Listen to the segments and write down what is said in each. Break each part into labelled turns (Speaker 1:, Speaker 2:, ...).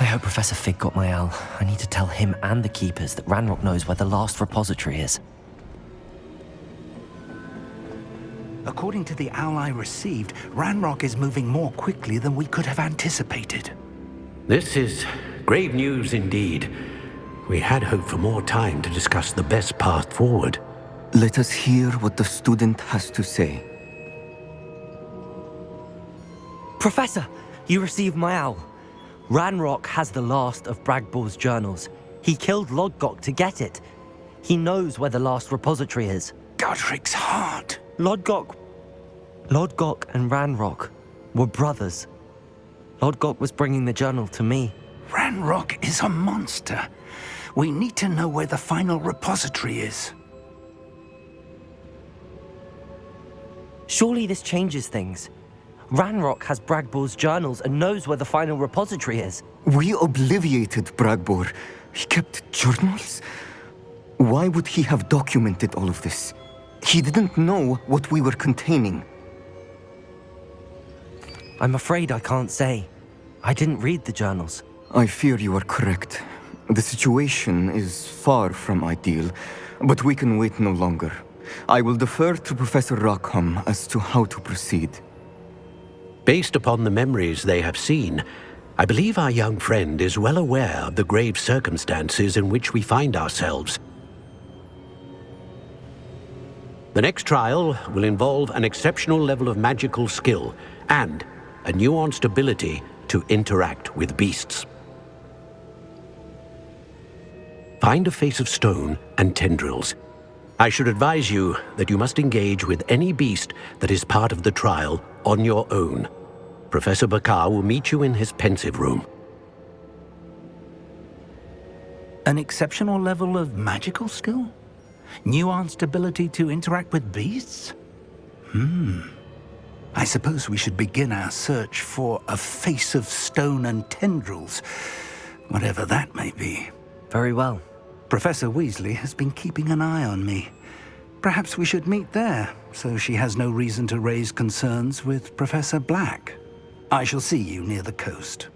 Speaker 1: hope Professor Fig got my owl. I need to tell him and the keepers that Ranrock knows where the last repository is.
Speaker 2: According to the owl I received, Ranrock is moving more quickly than we could have anticipated.
Speaker 3: This is grave news indeed. We had hoped for more time to discuss the best path forward.
Speaker 4: Let us hear what the student has to say.
Speaker 1: Professor, you received my owl. Ranrock has the last of Bragbor's journals. He killed Lodgok to get it. He knows where the last repository is.
Speaker 2: Godric's heart.
Speaker 1: Lodgok and Ranrock were brothers. Lodgok was bringing the journal to me.
Speaker 2: Ranrock is a monster. We need to know where the final repository is.
Speaker 1: Surely this changes things. Ranrock has Bragbor's journals and knows where the final repository is.
Speaker 4: We obliviated Bragbor. He kept journals? Why would he have documented all of this? He didn't know what we were containing.
Speaker 1: I'm afraid I can't say. I didn't read the journals.
Speaker 4: I fear you are correct. The situation is far from ideal, but we can wait no longer. I will defer to Professor Rockham as to how to proceed.
Speaker 3: Based upon the memories they have seen, I believe our young friend is well aware of the grave circumstances in which we find ourselves. The next trial will involve an exceptional level of magical skill and a nuanced ability to interact with beasts. Find a face of stone and tendrils. I should advise you that you must engage with any beast that is part of the trial on your own. Professor Bakar will meet you in his pensive room.
Speaker 2: An exceptional level of magical skill? Nuanced ability to interact with beasts? I suppose we should begin our search for a face of stone and tendrils, whatever that may be.
Speaker 1: Very well.
Speaker 2: Professor Weasley has been keeping an eye on me. Perhaps we should meet there, so she has no reason to raise concerns with Professor Black. I shall see you near the coast.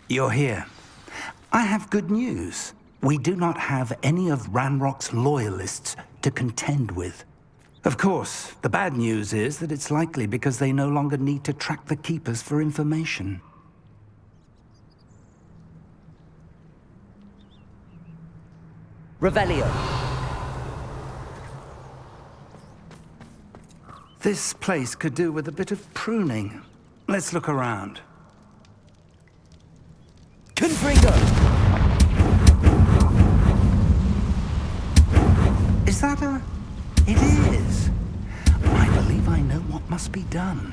Speaker 2: You're here. I have good news. We do not have any of Ranrock's loyalists to contend with. Of course, the bad news is that it's likely because they no longer need to track the Keepers for information.
Speaker 1: Revelio.
Speaker 2: This place could do with a bit of pruning. Let's look around.
Speaker 1: Confringo!
Speaker 2: Is that a... It is. I believe I know what must be done.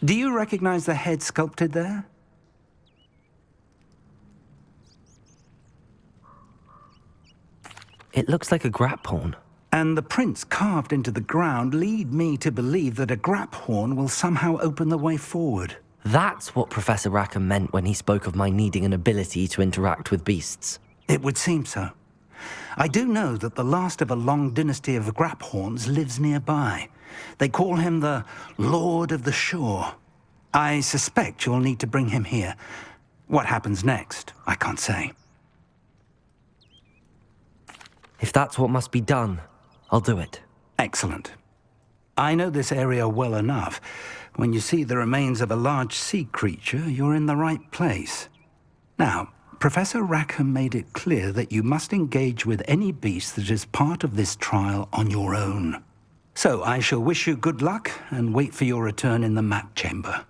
Speaker 2: Do you recognize the head sculpted there?
Speaker 1: It looks like a graphorn.
Speaker 2: And the prints carved into the ground lead me to believe that a graphorn will somehow open the way forward.
Speaker 1: That's what Professor Rackham meant when he spoke of my needing an ability to interact with beasts.
Speaker 2: It would seem so. I do know that the last of a long dynasty of graphorns lives nearby. They call him the Lord of the Shore. I suspect you'll need to bring him here. What happens next, I can't say.
Speaker 1: If that's what must be done, I'll do it.
Speaker 2: Excellent. I know this area well enough. When you see the remains of a large sea creature, you're in the right place. Now, Professor Rackham made it clear that you must engage with any beast that is part of this trial on your own. So I shall wish you good luck and wait for your return in the map chamber.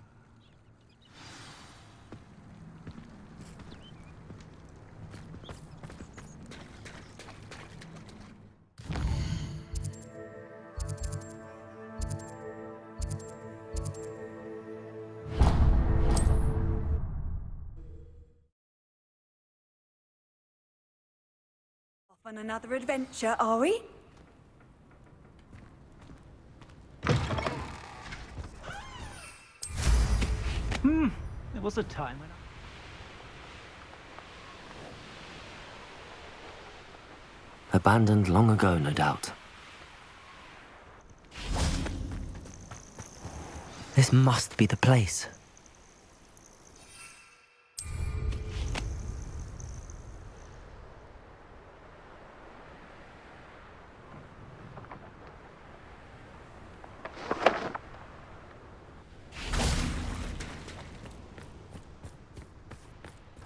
Speaker 5: Off on another adventure, are we?
Speaker 6: There was a time when
Speaker 1: Abandoned long ago, no doubt. This must be the place.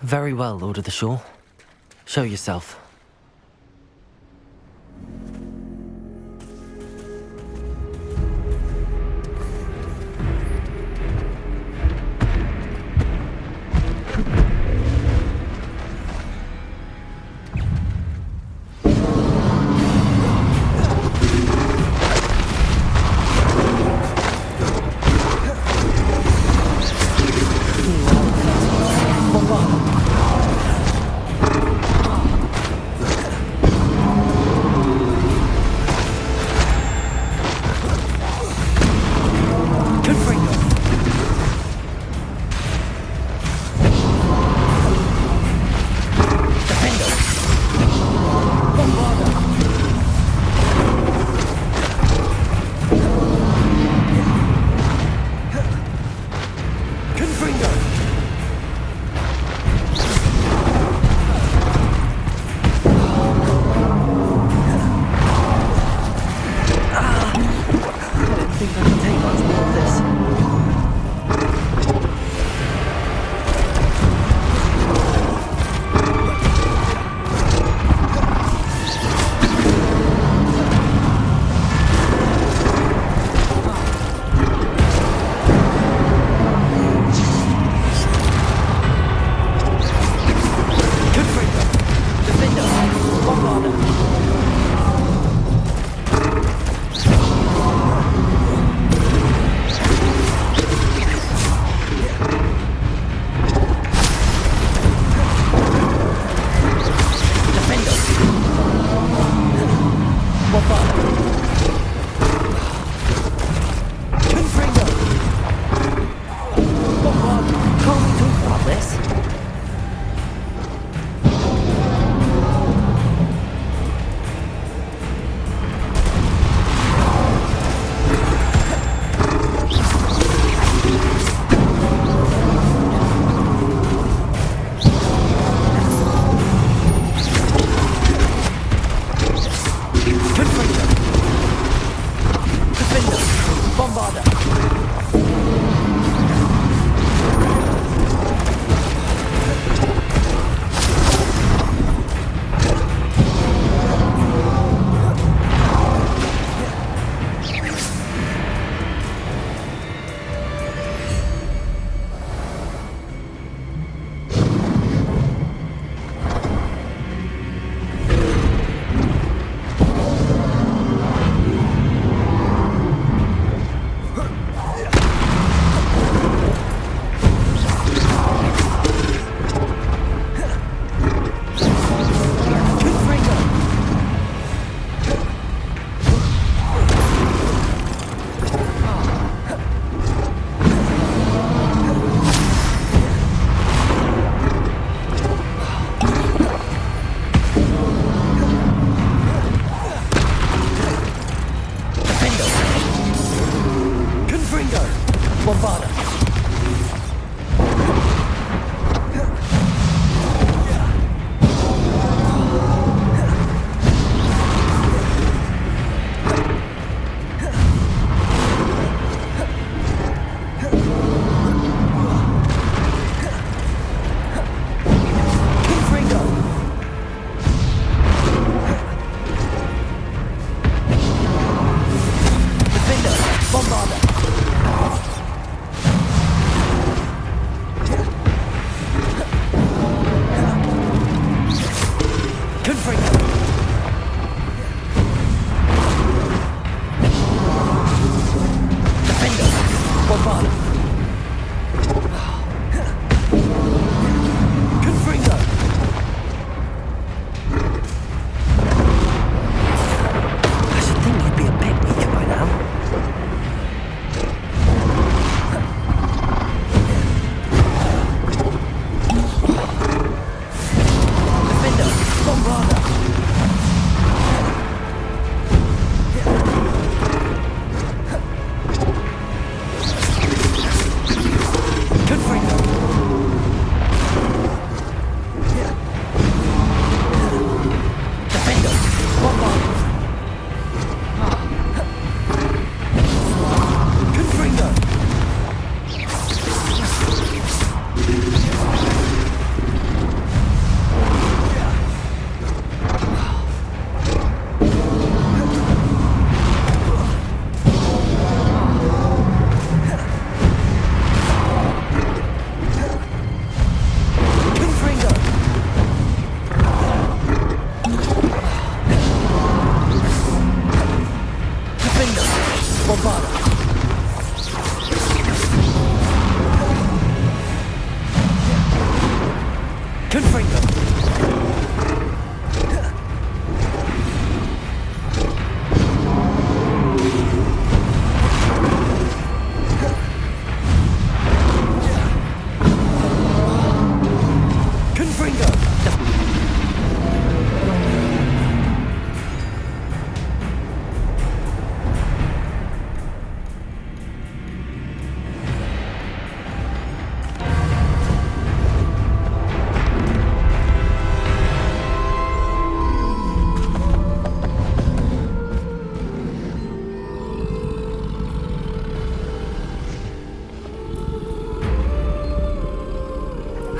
Speaker 1: Very well, Lord of the Shore. Show yourself.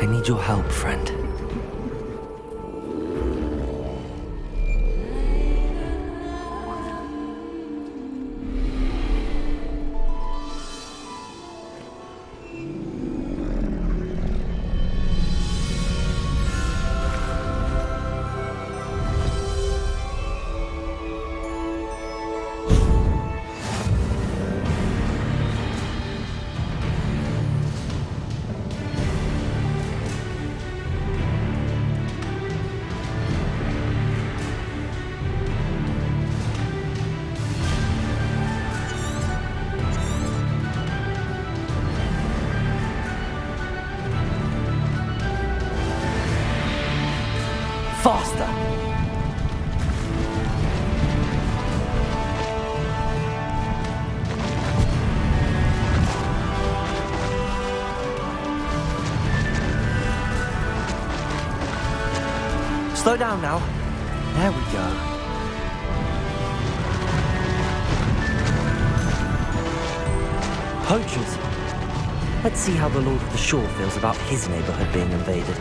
Speaker 1: I need your help, friend. Faster! Slow down now. There we go. Poachers. Let's see how the Lord of the Shore feels about his neighborhood being invaded.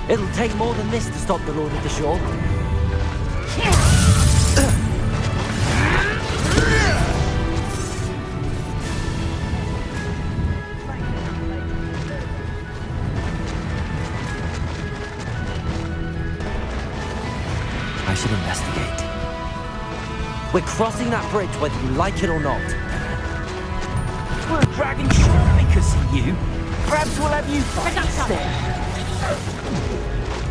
Speaker 1: It'll take more than this to stop the Lord of the Shore. I should investigate. We're crossing that bridge whether you like it or not. We're a dragon shore maker, see you. Perhaps we'll have you fight instead.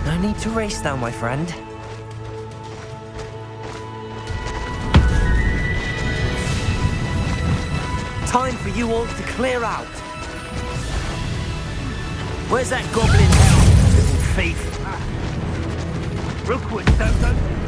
Speaker 1: No need to race now, my friend. Time for you all to clear out. Where's that goblin hell, little thief?
Speaker 6: Real quick, don't.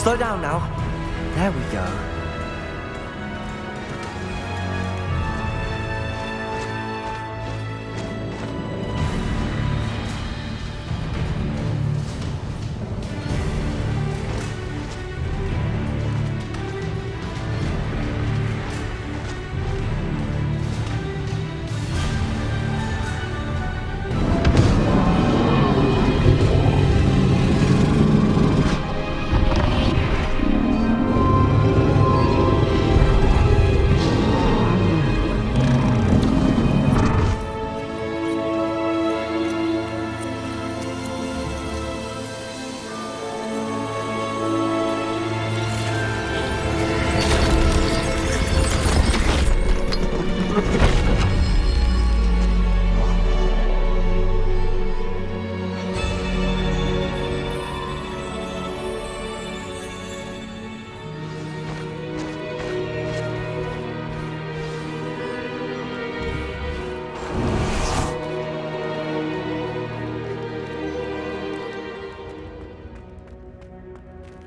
Speaker 1: Slow down now. There we go.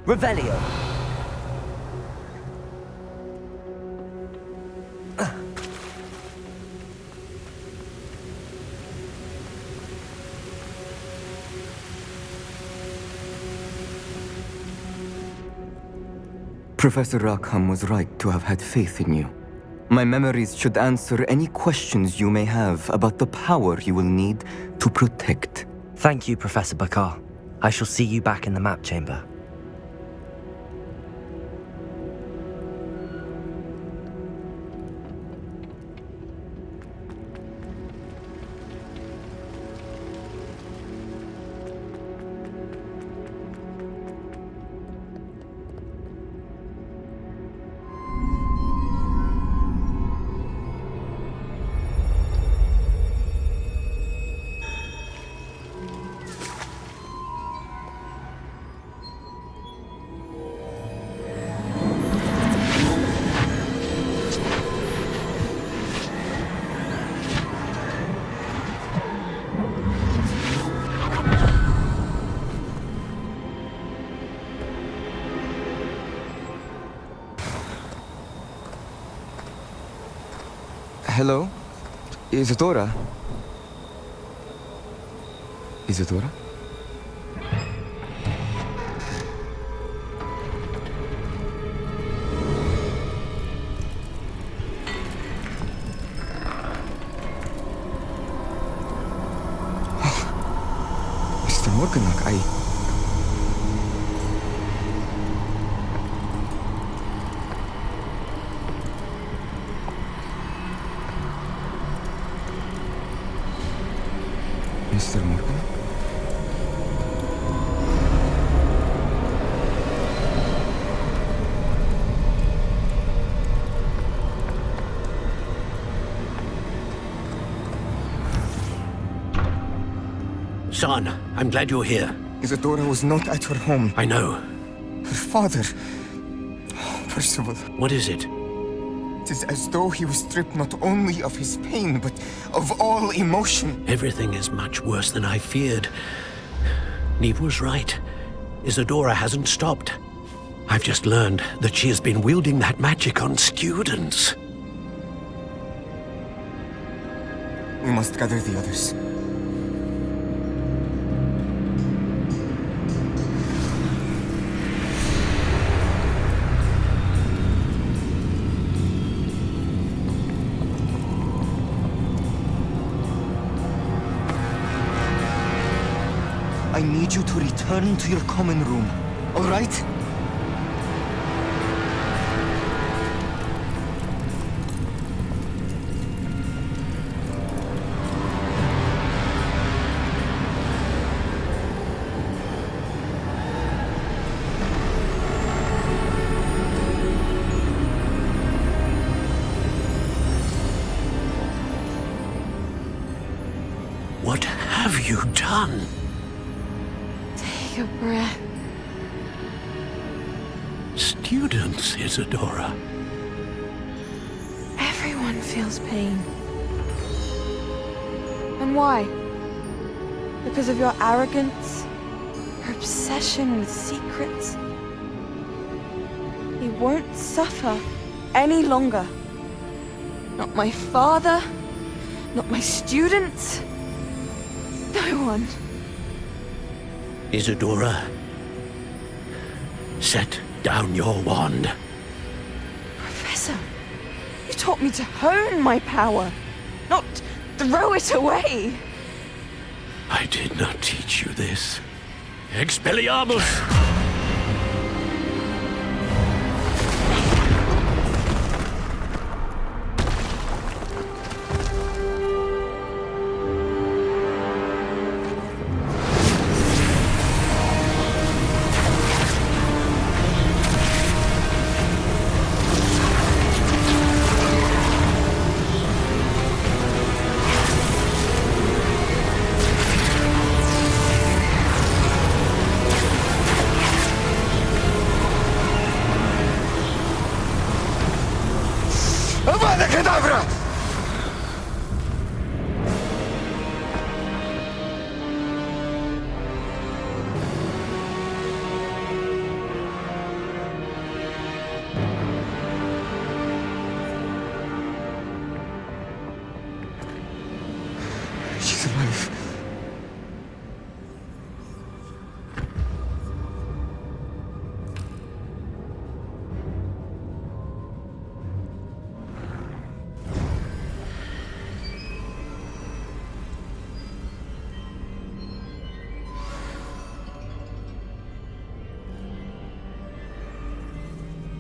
Speaker 1: Revelio.
Speaker 4: Professor Rackham was right to have had faith in you. My memories should answer any questions you may have about the power you will need to protect.
Speaker 1: Thank you, Professor Bakar. I shall see you back in the map chamber.
Speaker 4: Hello? Isadora? Isadora? Mr. Morganach, Mr. Morgan?
Speaker 3: Son, I'm glad you're here.
Speaker 4: Isadora was not at her home.
Speaker 3: I know.
Speaker 4: Her father... Percival.
Speaker 3: What is it?
Speaker 4: It is as though he was stripped not only of his pain, but of all emotion.
Speaker 3: Everything is much worse than I feared. Neve was right. Isadora hasn't stopped. I've just learned that she has been wielding that magic on students.
Speaker 4: We must gather the others. I need you to return to your common room, all right?
Speaker 3: What have you done?
Speaker 7: Take a breath.
Speaker 3: Students, Isadora.
Speaker 7: Everyone feels pain. And why? Because of your arrogance? Your obsession with secrets? He won't suffer any longer. Not my father, not my students, no one.
Speaker 3: Isadora, set down your wand.
Speaker 7: Professor, you taught me to hone my power, not throw it away.
Speaker 3: I did not teach you this. Expelliarmus!
Speaker 4: She's alive.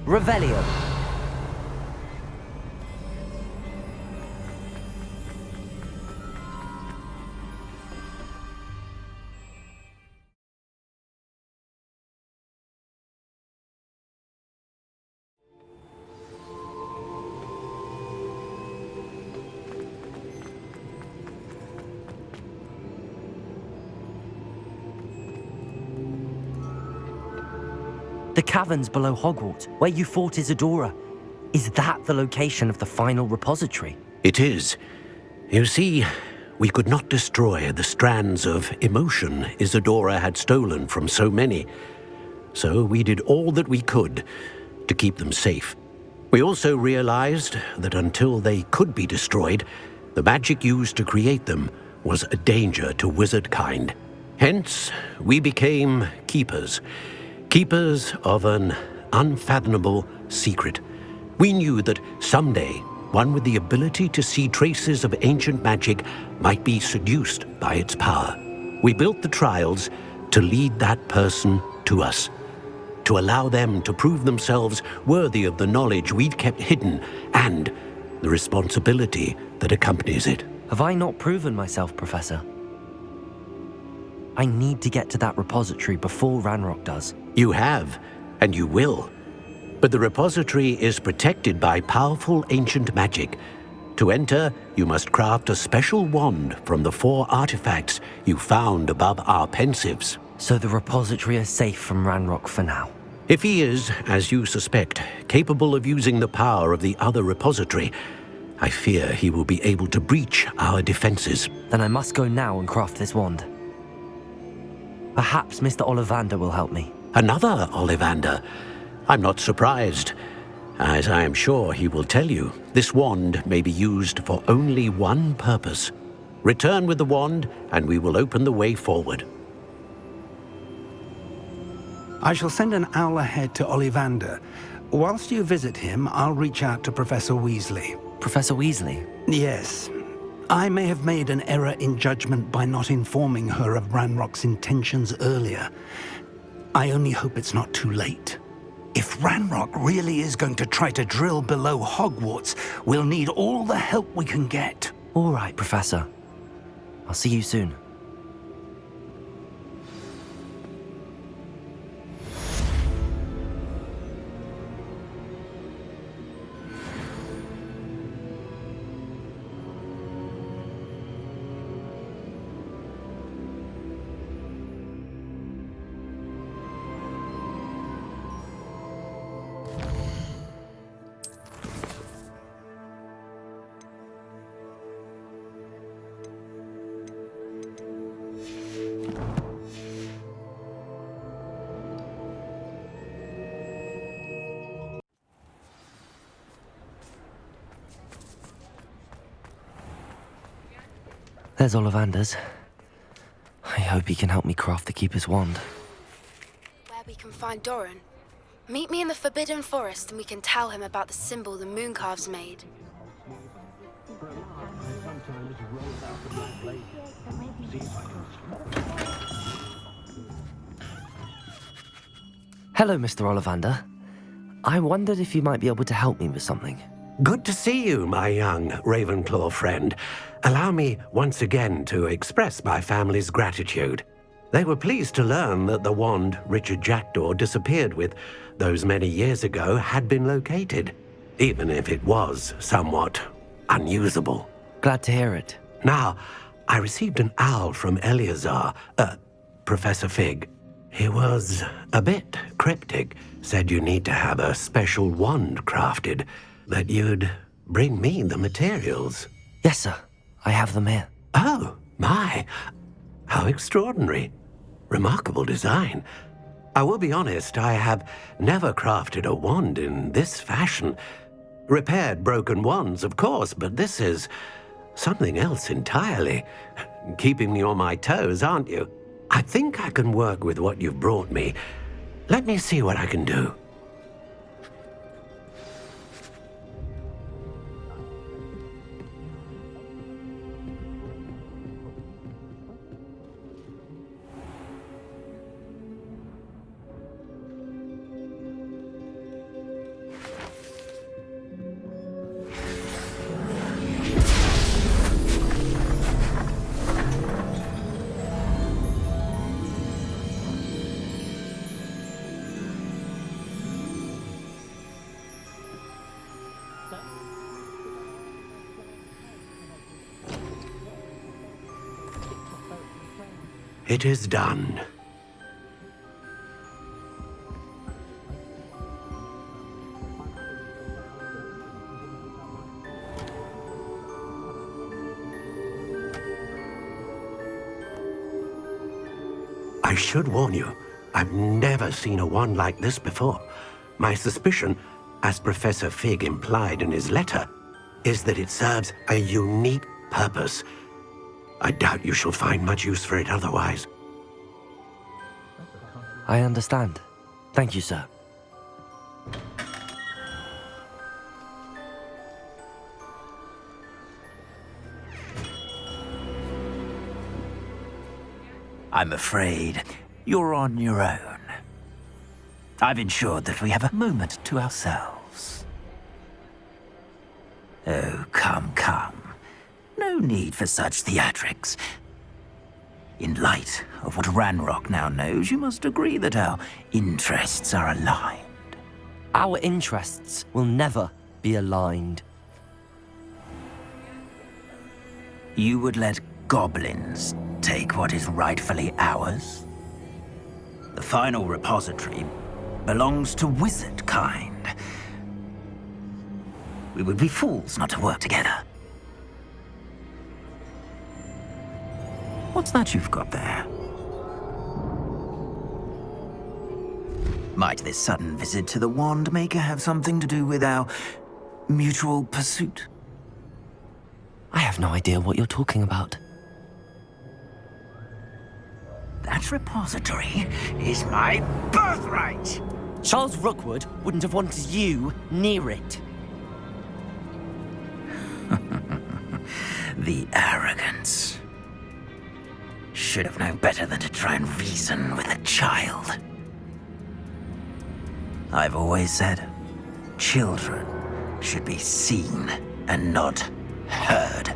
Speaker 1: Revelio. The caverns below Hogwarts, where you fought Isadora. Is that the location of the final repository?
Speaker 3: It is. You see, we could not destroy the strands of emotion Isadora had stolen from so many. So we did all that we could to keep them safe. We also realized that until they could be destroyed, the magic used to create them was a danger to wizard kind. Hence, we became keepers. Keepers of an unfathomable secret. We knew that someday, one with the ability to see traces of ancient magic might be seduced by its power. We built the trials to lead that person to us, to allow them to prove themselves worthy of the knowledge we'd kept hidden and the responsibility that accompanies it.
Speaker 1: Have I not proven myself, Professor? I need to get to that repository before Ranrock does.
Speaker 3: You have, and you will. But the repository is protected by powerful ancient magic. To enter, you must craft a special wand from the 4 artifacts you found above our pensives.
Speaker 1: So the repository is safe from Ranrock for now.
Speaker 3: If he is, as you suspect, capable of using the power of the other repository, I fear he will be able to breach our defenses.
Speaker 1: Then I must go now and craft this wand. Perhaps Mr. Ollivander will help me.
Speaker 3: Another Ollivander? I'm not surprised. As I am sure he will tell you, this wand may be used for only one purpose. Return with the wand, and we will open the way forward.
Speaker 2: I shall send an owl ahead to Ollivander. Whilst you visit him, I'll reach out to Professor Weasley.
Speaker 1: Professor Weasley?
Speaker 2: Yes. I may have made an error in judgment by not informing her of Ranrock's intentions earlier. I only hope it's not too late. If Ranrock really is going to try to drill below Hogwarts, we'll need all the help we can get.
Speaker 1: All right, Professor. I'll see you soon. There's Ollivander's. I hope he can help me craft the Keeper's wand.
Speaker 8: Where we can find Doran. Meet me in the Forbidden Forest and we can tell him about the symbol the Mooncalves made.
Speaker 1: Hello, Mr. Ollivander. I wondered if you might be able to help me with something.
Speaker 3: Good to see you, my young Ravenclaw friend. Allow me once again to express my family's gratitude. They were pleased to learn that the wand Richard Jackdaw disappeared with those many years ago had been located, even if it was somewhat unusable.
Speaker 1: Glad to hear it.
Speaker 3: Now, I received an owl from Eleazar, Professor Fig. He was a bit cryptic, said you need to have a special wand crafted, that you'd bring me the materials.
Speaker 1: Yes, sir. I have them here.
Speaker 3: Oh, my. How extraordinary. Remarkable design. I will be honest, I have never crafted a wand in this fashion. Repaired broken wands, of course, but this is something else entirely. Keeping me on my toes, aren't you? I think I can work with what you've brought me. Let me see what I can do. It is done. I should warn you, I've never seen a wand like this before. My suspicion, as Professor Fig implied in his letter, is that it serves a unique purpose. I doubt you shall find much use for it otherwise.
Speaker 1: I understand. Thank you, sir.
Speaker 9: I'm afraid you're on your own. I've ensured that we have a moment to ourselves. Oh, come, come. No need for such theatrics. In light of what Ranrock now knows, you must agree that our interests are aligned.
Speaker 1: Our interests will never be aligned.
Speaker 9: You would let goblins take what is rightfully ours? The final repository belongs to wizard kind. We would be fools not to work together. What's that you've got there? Might this sudden visit to the Wand Maker have something to do with our mutual pursuit?
Speaker 1: I have no idea what you're talking about.
Speaker 9: That repository is my birthright!
Speaker 1: Charles Rookwood wouldn't have wanted you near it.
Speaker 9: The arrogance. Should have known better than to try and reason with a child. I've always said, children should be seen and not heard.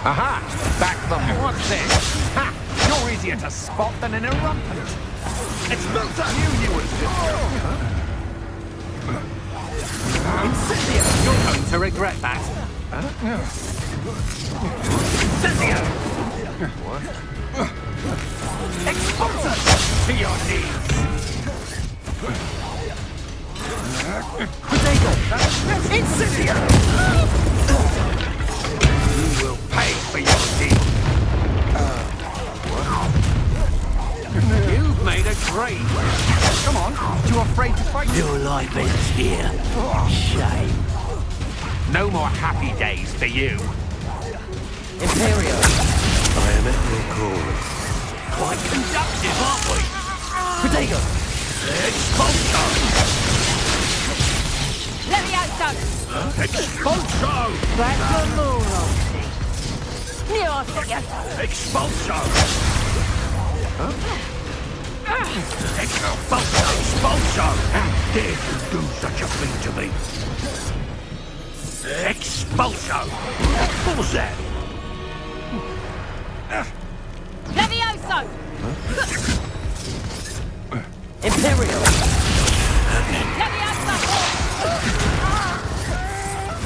Speaker 6: Aha! Back them. What's this? Ha! You're easier to spot than an eruptant. It's Luther! I knew you was Incendio! You're going to regret that. Incendio! What? Expulsor! To your knees! Incendio! You will pay for your deed. You've made a grave. Come on, you afraid to fight?
Speaker 3: Your life ends here. Shame.
Speaker 6: No more happy days for you.
Speaker 1: Imperio!
Speaker 3: I am at your call.
Speaker 6: Quite conductive, aren't we?
Speaker 1: Protego!
Speaker 6: Expulso!
Speaker 5: Let me out, son!
Speaker 6: Expulso!
Speaker 5: Back the moon on me. Near us,
Speaker 6: Expulso! Expulso! Expulso! How dare you do such a thing to me? Expulso! What was that?
Speaker 5: Levioso!
Speaker 1: Imperio!
Speaker 5: Levioso!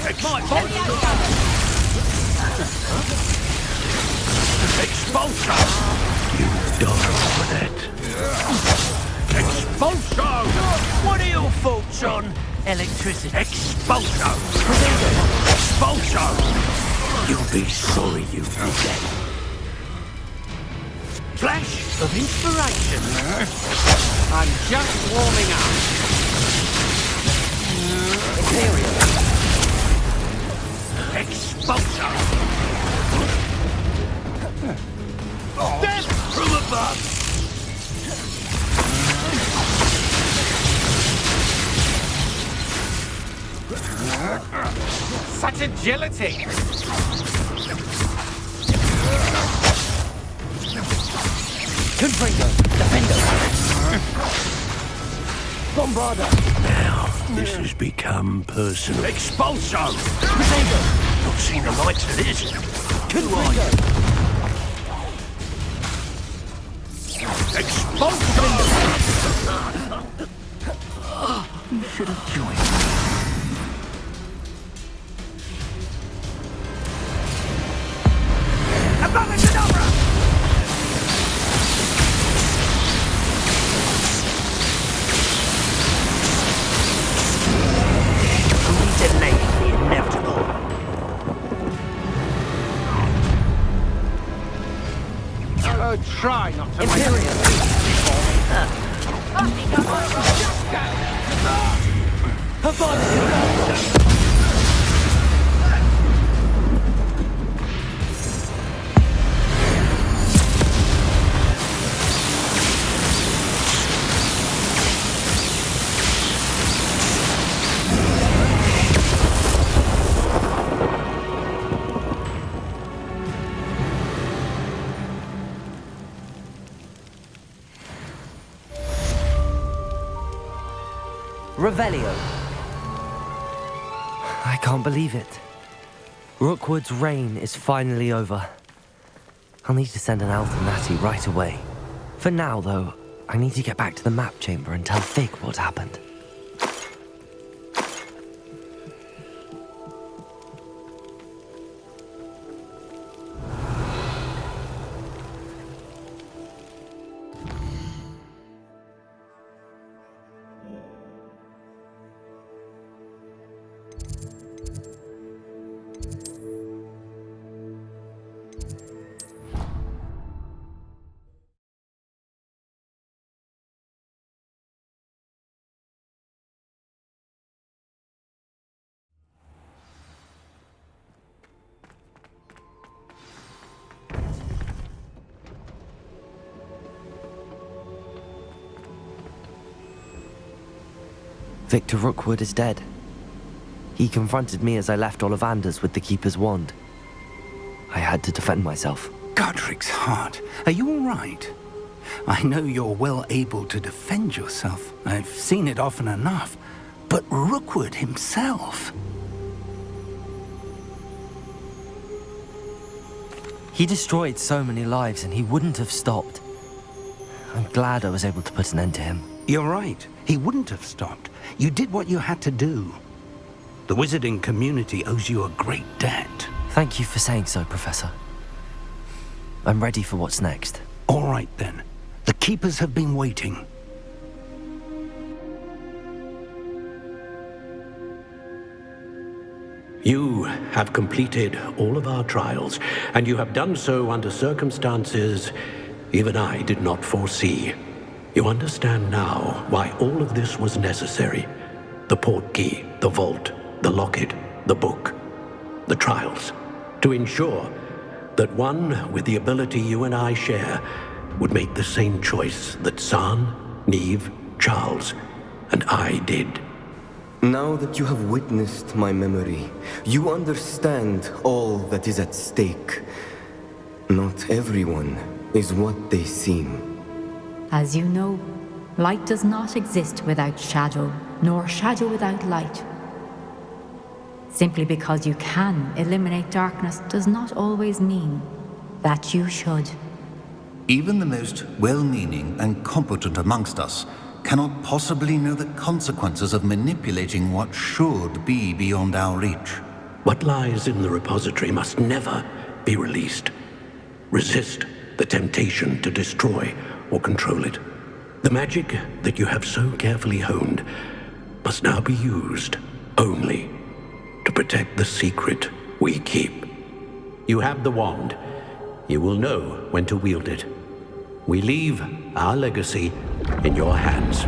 Speaker 6: Expulso! Expulso!
Speaker 3: You die for that.
Speaker 6: Expulso!
Speaker 1: What are your thoughts on electricity?
Speaker 6: Expulso! Expulso!
Speaker 3: You'll be sorry you did that.
Speaker 6: Flash of inspiration. I'm just warming up.
Speaker 1: Imperio!
Speaker 6: Expulso! Death from above! Such agility!
Speaker 1: Confringo! Defendo! Bombarda!
Speaker 3: Now, this has become personal.
Speaker 6: Expulso!
Speaker 1: Protego!
Speaker 3: Not seen the likes of this.
Speaker 1: Confringo!
Speaker 6: Expulso!
Speaker 9: You should have joined me.
Speaker 6: would try not to
Speaker 1: Imperium. Revelio. I can't believe it. Rookwood's reign is finally over. I'll need to send an elf to Natty right away. For now, though, I need to get back to the map chamber and tell Fig what happened. Victor Rookwood is dead. He confronted me as I left Ollivanders with the Keeper's wand. I had to defend myself.
Speaker 2: Godric's heart. Are you all right? I know you're well able to defend yourself. I've seen it often enough. But Rookwood himself...
Speaker 1: He destroyed so many lives and he wouldn't have stopped. I'm glad I was able to put an end to him.
Speaker 2: You're right. He wouldn't have stopped. You did what you had to do. The wizarding community owes you a great debt.
Speaker 1: Thank you for saying so, Professor. I'm ready for what's next.
Speaker 2: All right, then. The Keepers have been waiting.
Speaker 3: You have completed all of our trials, and you have done so under circumstances even I did not foresee. You understand now why all of this was necessary. The portkey, the vault, the locket, the book, the trials. To ensure that one with the ability you and I share would make the same choice that San, Neve, Charles, and I did.
Speaker 4: Now that you have witnessed my memory, you understand all that is at stake. Not everyone is what they seem.
Speaker 10: As you know, light does not exist without shadow, nor shadow without light. Simply because you can eliminate darkness does not always mean that you should.
Speaker 11: Even the most well-meaning and competent amongst us cannot possibly know the consequences of manipulating what should be beyond our reach.
Speaker 3: What lies in the repository must never be released. Resist the temptation to destroy or control it. The magic that you have so carefully honed must now be used only to protect the secret we keep. You have the wand. You will know when to wield it. We leave our legacy in your hands.